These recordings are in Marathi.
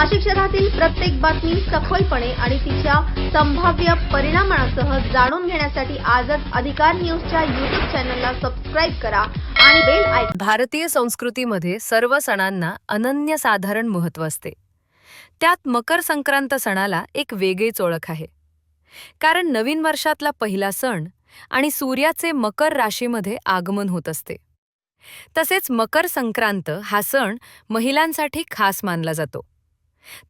नाशिक शहरातील प्रत्येक बातमी सखोलपणे आणि तिच्या संभाव्य परिणामांसह जाणून घेण्यासाठी आजच अधिकार न्यूजच्या YouTube चॅनलला सबस्क्राइब करा आणि बेल आयकॉन. भारतीय संस्कृतीमध्ये सर्व सणांना अनन्यसाधारण महत्त्व असते. त्यात मकर संक्रांत सणाला एक वेगळीच ओळख आहे. कारण नवीन वर्षातला पहिला सण आणि सूर्याचे मकर राशीमध्ये आगमन होत असते. तसेच मकर संक्रांत हा सण महिलांसाठी खास मानला जातो.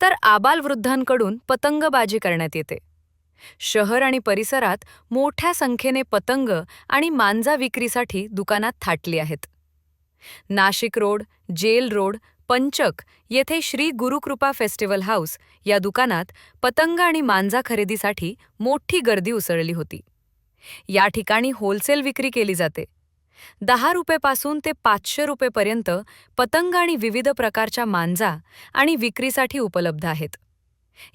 तर आबालवृद्धांकडून पतंगबाजी करण्यात येते. शहर आणि परिसरात मोठ्या संख्येने पतंग आणि मांजा विक्रीसाठी दुकानात थाटली आहेत. नाशिक रोड, जेल रोड, पंचक येथे श्री गुरुकृपा फेस्टिवल हाऊस या दुकानात पतंग आणि मांजा खरेदीसाठी मोठी गर्दी उसळली होती. या ठिकाणी होलसेल विक्री केली जाते. 10 रुपयापासून ते 500 रुपयेपर्यंत पतंग आणि विविध प्रकारच्या मांजा आणि विक्रीसाठी उपलब्ध आहेत.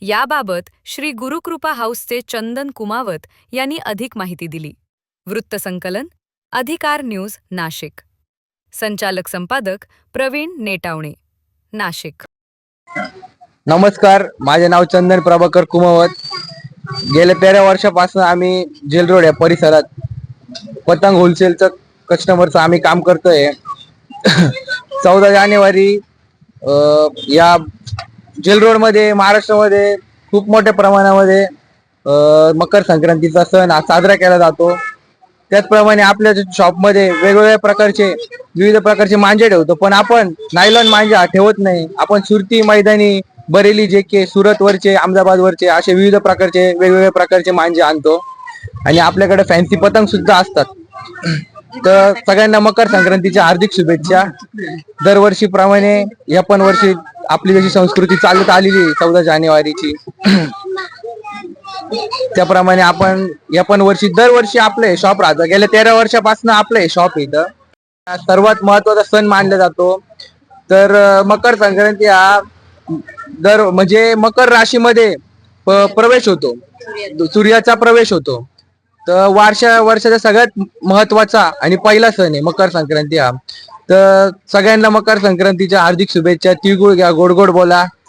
याबाबत श्री गुरुकृपा हाऊसचे चंदन कुमावत यांनी अधिक माहिती दिली. वृत्तसंकलन अधिकार न्यूज नाशिक. संचालक संपादक प्रवीण नेटावणे, नाशिक. नमस्कार, माझे नाव चंदन प्रभाकर कुमावत. गेल्या 13 वर्षापासून आम्ही जेल रोड या परिसरात पतंग होलसेलचं कस्टमरचं आम्ही काम करतोय. 14 जानेवारी या जेल रोड मध्ये महाराष्ट्रामध्ये खूप मोठ्या प्रमाणामध्ये मकर संक्रांतीचा सण साजरा केला जातो. त्याचप्रमाणे आपल्या शॉपमध्ये वेगवेगळ्या प्रकारचे विविध प्रकारचे मांजे ठेवतो, पण आपण नायलॉन मांजा ठेवत नाही. आपण सुरती, मैदानी, बरेली, जेके, सुरत वरचे, अहमदाबाद वरचे असे विविध प्रकारचे वेगवेगळ्या प्रकारचे मांजे आणतो. आणि आपल्याकडे फॅन्सी पतंग सुद्धा असतात. तर सगळ्यांना मकर संक्रांतीच्या हार्दिक शुभेच्छा. दरवर्षीप्रमाणे या पण वर्षी आपली जशी संस्कृती चालत आलेली 14 जानेवारीची, त्याप्रमाणे आपण या पण वर्षी दरवर्षी आपले शॉप राहतं. गेल्या 13 वर्षापासून आपले शॉप इथं सर्वात महत्वाचा सण मानला जातो. तर मकर संक्रांती हा म्हणजे मकर राशीमध्ये प्रवेश होतो, सूर्याचा प्रवेश होतो. तर वर्षाचा सगळ्यात महत्वाचा आणि पहिला सण आहे मकर संक्रांती हा. तर सगळ्यांना मकर संक्रांतीच्या हार्दिक शुभेच्छा. तिळगुळ घ्या, गोड गोड बोला.